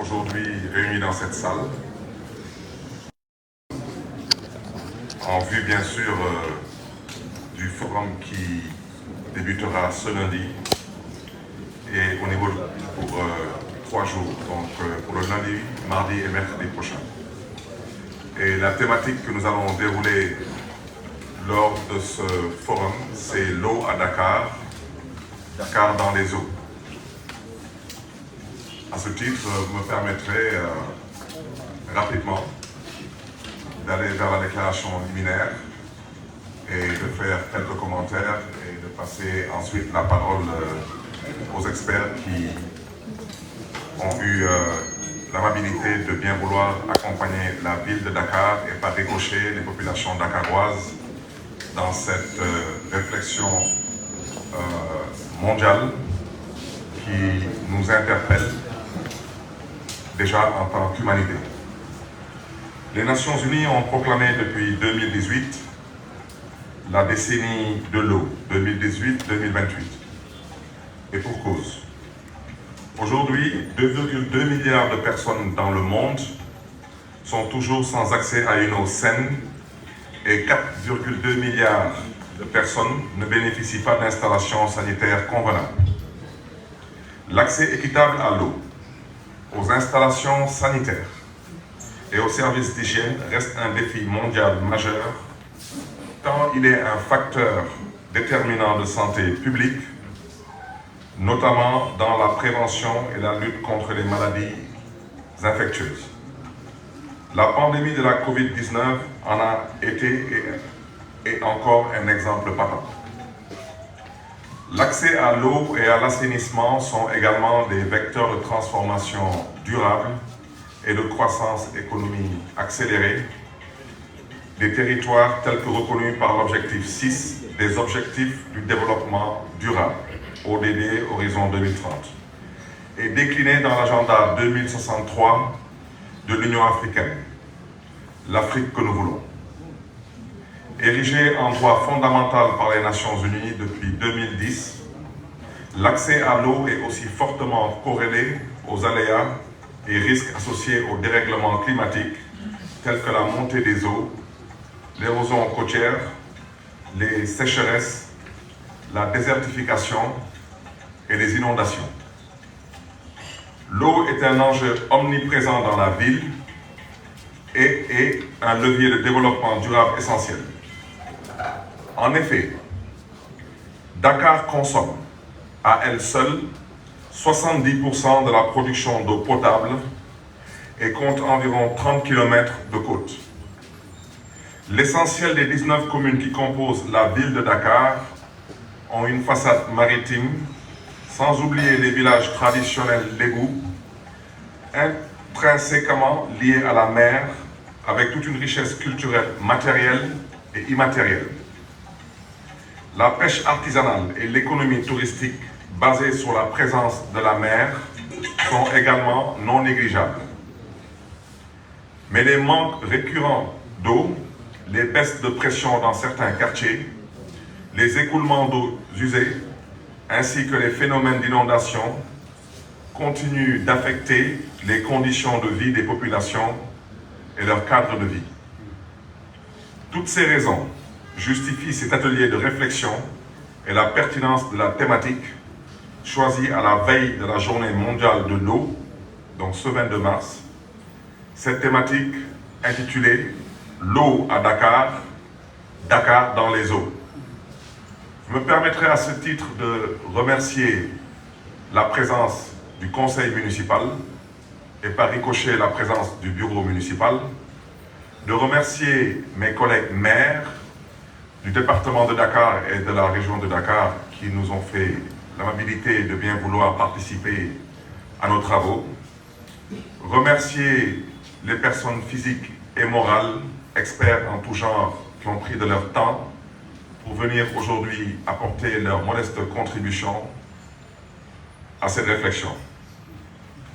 aujourd'hui réunis dans cette salle, en vue bien sûr du forum qui débutera ce lundi et au niveau pour 3 jours, donc pour le lundi, mardi et mercredi prochain. Et la thématique que nous allons dérouler lors de ce forum, c'est l'eau à Dakar, Dakar dans les eaux. À ce titre, vous me permettrez rapidement d'aller vers la déclaration liminaire et de faire quelques commentaires et de passer ensuite la parole aux experts qui ont eu l'amabilité de bien vouloir accompagner la ville de Dakar et par ricochet les populations dakaroises dans cette réflexion mondiale qui nous interpelle déjà en tant qu'humanité. Les Nations Unies ont proclamé depuis 2018 la décennie de l'eau, 2018-2028. Et pour cause. Aujourd'hui, 2,2 milliards de personnes dans le monde sont toujours sans accès à une eau saine et 4,2 milliards de personnes ne bénéficient pas d'installations sanitaires convenables. L'accès équitable à l'eau, aux installations sanitaires et aux services d'hygiène reste un défi mondial majeur, tant il est un facteur déterminant de santé publique, notamment dans la prévention et la lutte contre les maladies infectieuses. La pandémie de la Covid-19 en a été et encore un exemple patent. L'accès à l'eau et à l'assainissement sont également des vecteurs de transformation durable et de croissance économique accélérée des territoires tels que reconnus par l'objectif 6 des objectifs du développement durable, ODD Horizon 2030, et déclinés dans l'agenda 2063 de l'Union africaine, l'Afrique que nous voulons. Érigé en droit fondamental par les Nations Unies depuis 2010, l'accès à l'eau est aussi fortement corrélé aux aléas et risques associés au dérèglement climatique, tels que la montée des eaux, l'érosion côtière, les sécheresses, la désertification et les inondations. L'eau est un enjeu omniprésent dans la ville et est un levier de développement durable essentiel. En effet, Dakar consomme à elle seule 70% de la production d'eau potable et compte environ 30 km de côte. L'essentiel des 19 communes qui composent la ville de Dakar ont une façade maritime, sans oublier les villages traditionnels légaux, intrinsèquement liés à la mer, avec toute une richesse culturelle matérielle et immatérielle. La pêche artisanale et l'économie touristique basée sur la présence de la mer sont également non négligeables. Mais les manques récurrents d'eau, les baisses de pression dans certains quartiers, les écoulements d'eau usée, ainsi que les phénomènes d'inondation continuent d'affecter les conditions de vie des populations et leur cadre de vie. Toutes ces raisons justifient cet atelier de réflexion et la pertinence de la thématique choisie à la veille de la journée mondiale de l'eau, donc ce 22 mars. Cette thématique intitulée « L'eau à Dakar, Dakar dans les eaux ». Je me permettrai à ce titre de remercier la présence du conseil municipal et par ricochet la présence du bureau municipal, de remercier mes collègues maires du département de Dakar et de la région de Dakar qui nous ont fait l'amabilité de bien vouloir participer à nos travaux, remercier les personnes physiques et morales, experts en tout genre, qui ont pris de leur temps pour venir aujourd'hui apporter leur modeste contribution à cette réflexion.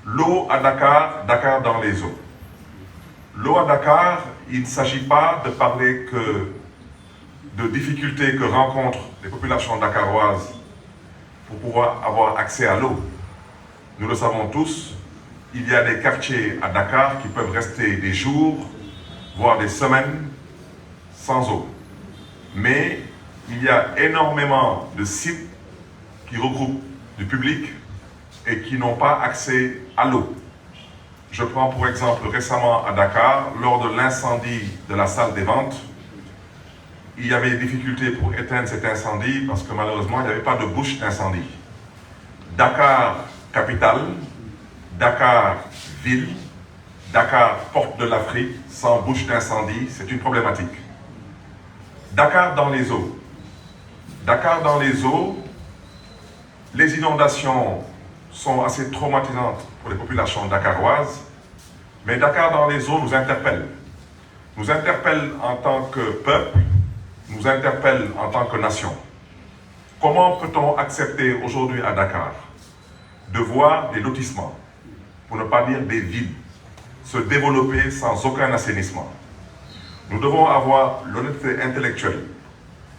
L'eau à Dakar, Dakar dans les eaux. L'eau à Dakar, il ne s'agit pas de parler que de difficultés que rencontrent les populations dakaroises pour pouvoir avoir accès à l'eau. Nous le savons tous, il y a des quartiers à Dakar qui peuvent rester des jours, voire des semaines, sans eau. Mais il y a énormément de sites qui regroupent du public et qui n'ont pas accès à l'eau. Je prends pour exemple récemment à Dakar, lors de l'incendie de la salle des ventes, il y avait des difficultés pour éteindre cet incendie parce que malheureusement, il n'y avait pas de bouche d'incendie. Dakar, capitale, Dakar, ville, Dakar, porte de l'Afrique, sans bouche d'incendie, c'est une problématique. Dakar dans les eaux. Dakar dans les eaux, les inondations sont assez traumatisantes pour les populations dakaroises, mais Dakar dans les eaux nous interpelle. Nous interpelle en tant que peuple, nous interpelle en tant que nation. Comment peut-on accepter aujourd'hui à Dakar de voir des lotissements, pour ne pas dire des villes, se développer sans aucun assainissement? Nous devons avoir l'honnêteté intellectuelle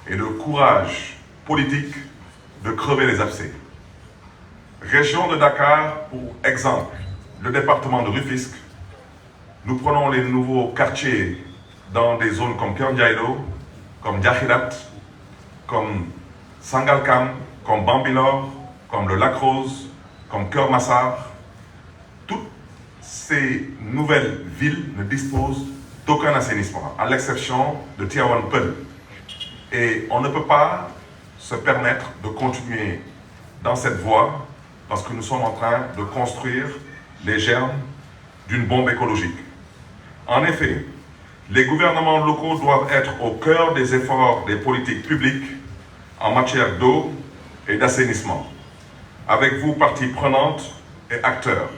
et le courage politique de crever les abcès. Région de Dakar, pour exemple, le département de Rufisque, nous prenons les nouveaux quartiers dans des zones comme Keur Ndiaye-Lo, comme Diakhirat, comme Sangalkam, comme Bambilor, comme le Lac Rose, comme Keur Massar. Toutes ces nouvelles villes ne disposent d'aucun assainissement, à l'exception de Tivaouane Peulh. Et on ne peut pas se permettre de continuer dans cette voie parce que nous sommes en train de construire les germes d'une bombe écologique. En effet, les gouvernements locaux doivent être au cœur des efforts des politiques publiques en matière d'eau et d'assainissement, avec vous, parties prenantes et acteurs,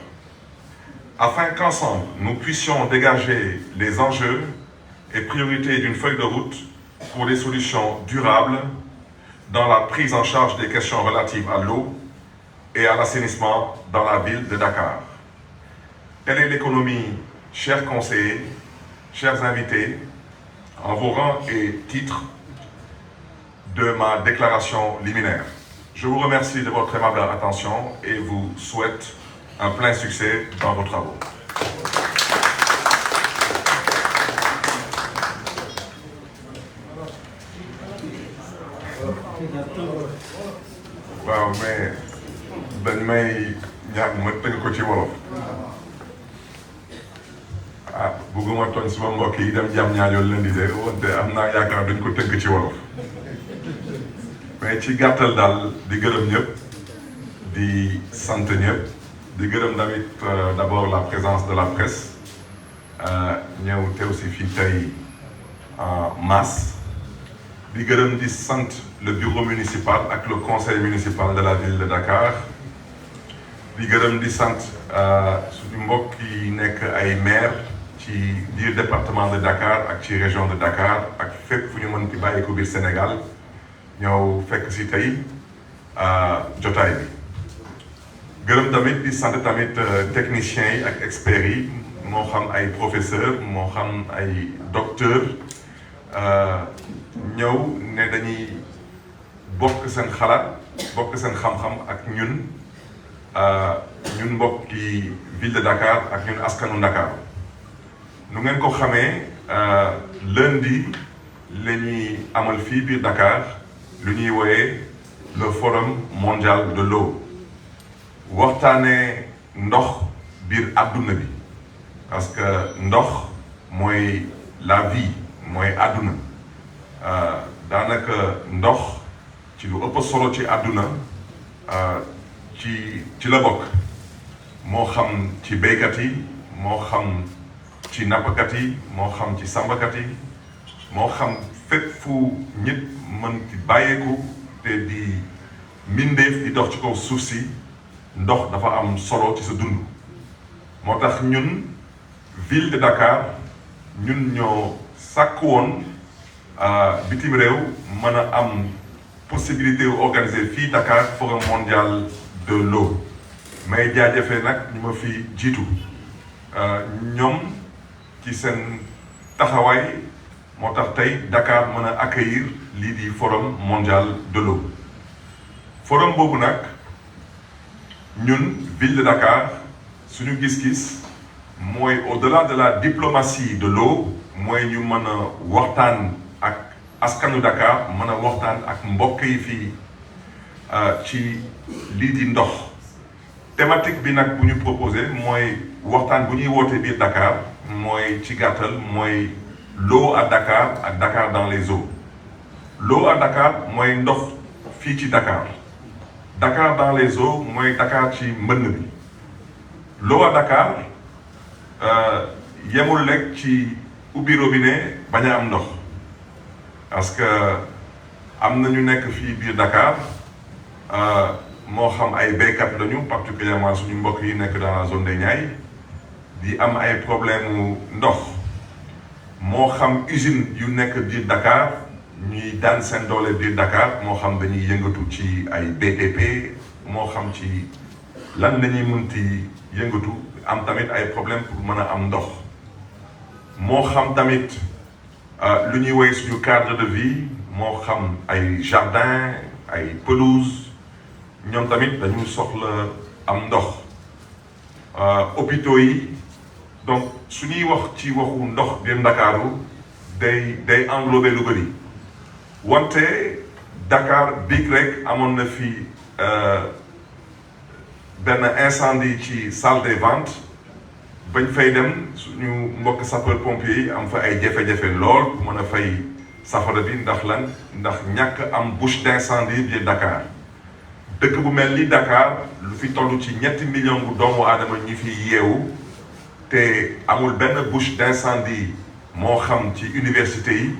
afin qu'ensemble, nous puissions dégager les enjeux et priorités d'une feuille de route pour des solutions durables dans la prise en charge des questions relatives à l'eau et à l'assainissement dans la ville de Dakar. Telle est l'économie, chers conseillers, chers invités, en vos rangs et titres de ma déclaration liminaire. Je vous remercie de votre aimable attention et vous souhaite un plein succès dans vos travaux. waaw mais dañ may ñaan ma tënk ko ci wolof bëgguma tooñ suma mbokk yi dem jàmm ñaar yoon leen di de wante am naa yaakaar dañ ko tënk ci wolof mais ci gàttal daal di gërëm ñëpp di sant ñëpp di gërëm tamit d'abord la présence de la presse ñëw teew si fii tey en masse di gërëm di sant le bureau municipal ak le conseil municipal de la ville de Dakar di gërëm di sant suñu mbokk yi nekk ay maire ci biir département de Dakar ak ci région de Dakar ak fépp fu ñu mën ci bàyyi ko biir Sénégal ñëw fekk si tey jotaay bi gërëm tamit di sant tamit techniciens yi ak experts yi moo xam ay professeurs moo xam ay docteurs ñëw ne dañuy bokk seen xalaat bokk seen xam-xam ak ñun mbokki ville de Dakar ak ñun askanu Dakar nu ngeen ko xamee lundi la ñuy amal fii biir Dakar lu ñuy wooyee le forum mondial de l'eau waxtaanee ndox biir àdduna bi parce que ndox mooy la vie mooy àdduna daanaka ndox ci lu ëpp solo ci àdduna ci la bokk moo xam ci béykat yi moo xam ci nappkat yi moo xam ci sàmmkat yi moo xam fépp fu nit mën ci bàyyeeku te di mbindeef di dox ci kaw suuf si ndox dafa am solo ci sa dund moo tax ñun ville de Dakar ñun ñoo sàkk woon bitim réew mën a am possibilité organiser fii Dakar forum mondial de l'eau may jaajëfee nag ñu ma fi jiitu ñoom ci seen taxawaay moo tax tey Dakar mën a accueillir lii di forum mondial de l'eau forum boobu nag ñun ville de Dakar suñu gis-gis mooy au-delà de la diplomatie de l'eau mooy ñu mën a waxtaan ak askanu Dakar mën a waxtaan ak mbokk yi fii ci lii di ndox. thématique bi nag bu ñu proposé mooy waxtaan bu ñuy woote biir Dakar mooy ci gàttal mooy l'eau à Dakar ak Dakar dans les eaux. l'eau à Dakar mooy ndox fii ci Dakar. Dakar dans les eaux mooy Dakar ci mbënn bi. l'eau à Dakar yemul lekk ci ubbi robinet bañ a am ndox parce que am na ñu nekk fii biir Dakar moo xam ay béykat lañu particulièrement suñu mbokk yi nekk dans la zone des Niayes di am ay problème mu ndox moo xam usine yu nekk biir Dakar ñuy daan seen doole biir Dakar moo xam dañuy yëngatu ci ay BTP moo xam ci lan la ñuy mënti yëngatu am tamit ay problème pour mën a am ndox moo xam tamit lu ñuy woy suñu cadre de vie moo xam ay jardin ay pelouse ñoom tamit dañu soxla am ndox hôpitaux yi donc su ñuy wax ci waxu ndox biir Ndakaaru day englobé lu bëri wante Dakar biig rek amoon na fi benn incendie ci salle des ventes bañ fay dem suñu mbokk sapeur pompier yi am fa ay jafe-jafe lool pour mën a fay safara bi ndax lan ndax ñàkk am bouche d'incendie biir Dakar dëkk bu mel ni Dakar lu fi toll ci 3 millions bu doomu aadama ñi fi yeewu te amul benn bouche d'incendie moo xam ci université yi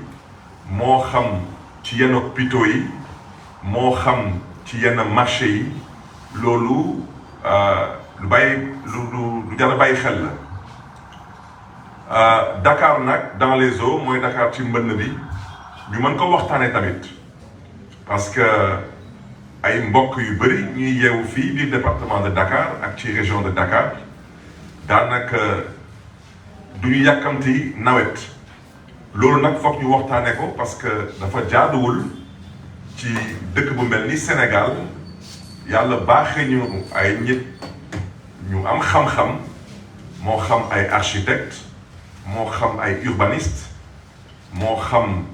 moo xam ci yenn hôpitaux yi moo xam ci yenn marché yi loolu lu jar a bàyyi xel la Dakar nag dans les eaux mooy Dakar ci mbënn bi ñu mën ko waxtaane tamit parce que ay mbokk yu bëri ñuy yeewu fii biir département de Dakar ak ci région de Dakar daanaka du ñu yàkkamti nawet loolu nag foog ñu waxtaane ko parce que dafa jaaduwul ci dëkk bu mel ni Sénégal yàlla baaxee ñu ay nit ñu am xam-xam moo xam ay architecte moo xam ay urbaniste moo xam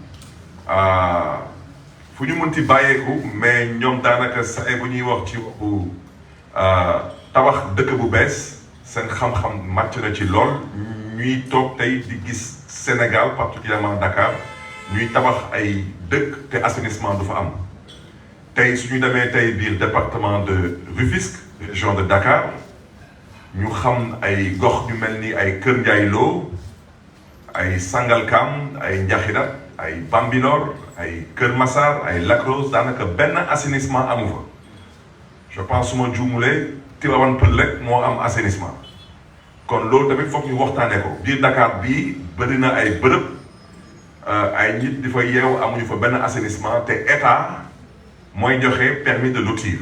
fu ñu mënti bàyyeeku mais ñoom daanaka saa bu ñuy wax ci waxu tabax dëkk bu bees seen xam-xam màcc na ci lool ñuy toog tey di gis Sénégal particulièrement Dakar ñuy tabax ay dëkk te assainissement du fa am tey suñu demee tey biir département de Rufisque région de Dakar ñu xam ay gox ñu mel ni ay Kër Ndiaye Lo ay Sangalkam ay Njaxirat ay Bambilor ay Kër Massar ay Lac Rose daanaka benn assainissement amu fa je pense su ma juumulee Tivaouane Peulh rek moo am assainissement kon loolu tamit foog ñu waxtaanee ko biir Dakar bii bëri na ay bërëb ay nit di fa yeew amuñu fa benn assainissement te état mooy joxe permis de lotir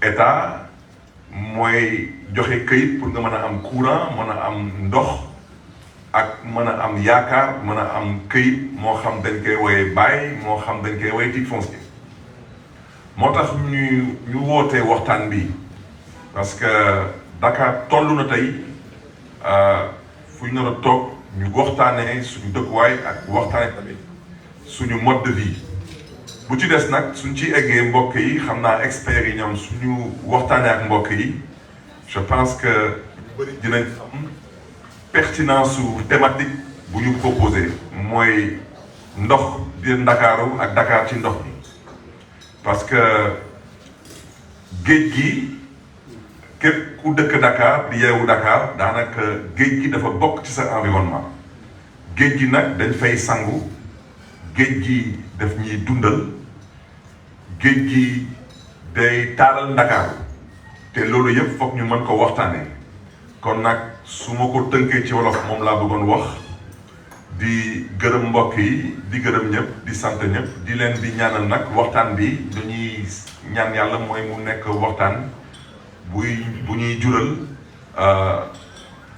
état mooy joxe këyit pour nga mën a am courant mën a am ndox ak mën a am yaakaar mën a am këyit moo xam dañ koy woowee bail moo xam dañ koy woowee titre foncier moo tax ñu wootee waxtaan bi parce que Dakar toll na tey fu ñu nar a toog ñu waxtaanee suñu dëkkuwaay ak waxtaanee tamit suñu mode de vie bu ci des nag suñ ci eggee mbokk yi xam naa experts yi ñoom suñu waxtaanee ak mbokk yi je pense que ñu bëri dinañ am pertinence su thématique bu ñu proposé mooy ndox biir Ndakaaru ak Dakar ci ndox mi parce que géej gi képp ku dëkk Dakar di yeewu Dakar daanaka géej gi dafa bokk ci sa environnement géej gi nag dañ fay sangu géej gi daf ñuy dundal géej gi day taaral Ndakaaru te loolu yëpp foog ñu mën ko waxtaanee kon nag su ma ko tënkee ci wolof moom laa bëggoon wax di gërëm mbokk yi di gërëm ñëpp di sant ñëpp di leen di ñaanal nag waxtaan bi dañuy ñaan yàlla mooy mu nekk waxtaan bu ñuy jural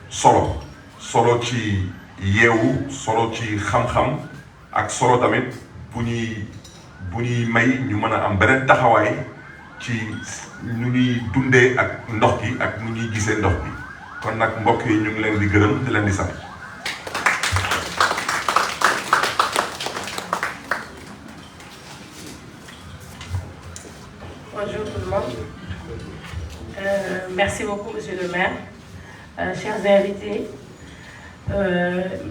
solo ci yeewu solo ci xam-xam ak solo tamit bu ñuy may ñu mën a am beneen taxawaay ci nu ñuy dundee ak ndox gi ak nu ñuy gisee ndox gi kon nag mbokk yi ñu ngi leen di gërëm di leen di sant. Bonjour tout le monde. Merci beaucoup, Monsieur le maire. Chers invités,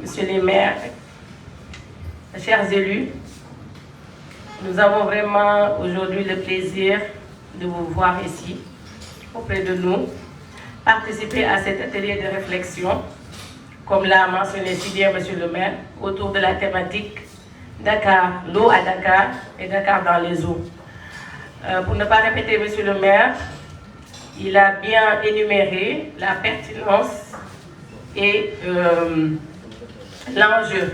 Monsieur les maires, chers élus, nous avons vraiment aujourd'hui le plaisir de vous voir ici, auprès de nous, participer à cet atelier de réflexion, comme l'a mentionné si bien Monsieur le maire, autour de la thématique Dakar, l'eau à Dakar et Dakar dans les eaux. Pour ne pas répéter Monsieur le maire, il a bien énuméré la pertinence et l'enjeu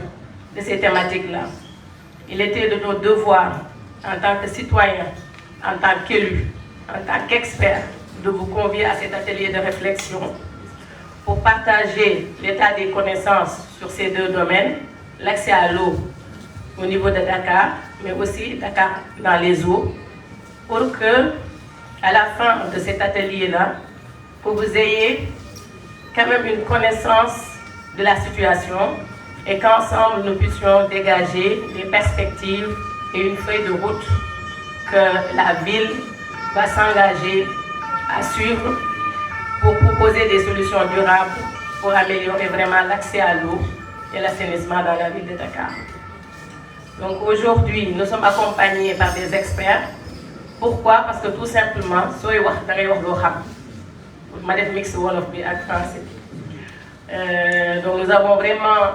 de ces thématiques-là. Il était de nos devoirs, en tant que citoyens, en tant qu'élus, en tant qu'experts, de vous convier à cet atelier de réflexion pour partager l'état des connaissances sur ces deux domaines, l'accès à l'eau au niveau de Dakar, mais aussi Dakar dans les eaux, pour que, à la fin de cet atelier-là, que vous ayez quand même une connaissance de la situation et qu'ensemble nous puissions dégager des perspectives et une feuille de route que la ville va s'engager à suivre pour proposer des solutions durables pour améliorer vraiment l'accès à l'eau et l'assainissement dans la ville de Dakar. Donc aujourd'hui, nous sommes accompagnés par des experts. Pourquoi? Parce que tout simplement, soy wax da ngay wax loo xam. Ma def mix wolof bi ak français. Donc nous avons vraiment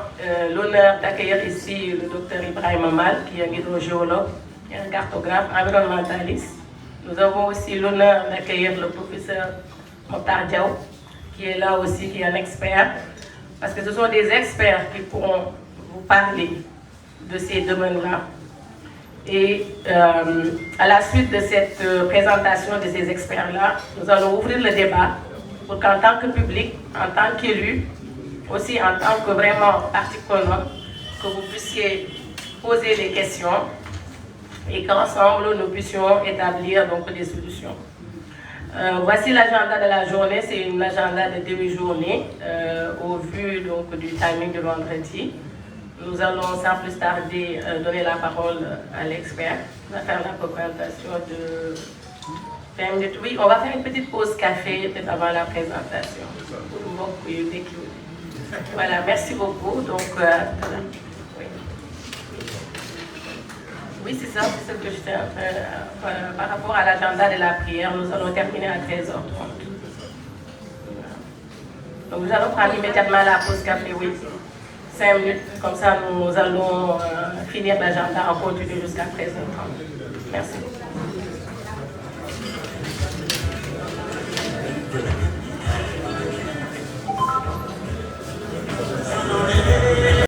l'honneur d'accueillir ici le docteur Ibrahima Mal, qui est un hydrogéologue et un cartographe environnementaliste. Nous avons aussi l'honneur d'accueillir le professeur Mokhtar Diaw, qui est là aussi, qui est un expert, parce que ce sont des experts qui pourront vous parler de ces domaines-là. Et à la suite de cette présentation de ces experts-là, nous allons ouvrir le débat pour qu'en tant que public, en tant qu'élu, aussi en tant que vraiment partie prenante, que vous puissiez poser des questions et qu'ensemble nous puissions établir donc des solutions. Voici l'agenda de la journée, c'est une agenda de demi-journée au vu donc du timing de vendredi. Nous allons sans plus tarder donner la parole à l'expert. On va faire la présentation de 20 minutes. Oui, on va faire une petite pause café peut-être avant la présentation. Voilà, merci beaucoup. Donc, oui, oui c'est ça, c'est ce que j'étais en train. Par rapport à l'agenda de la prière, nous allons terminer à 13h30. Donc, nous allons prendre immédiatement la pause café, oui. 5 minutes, comme ça nous allons finir l'agenda en continu jusqu'à 13h30. Merci beaucoup.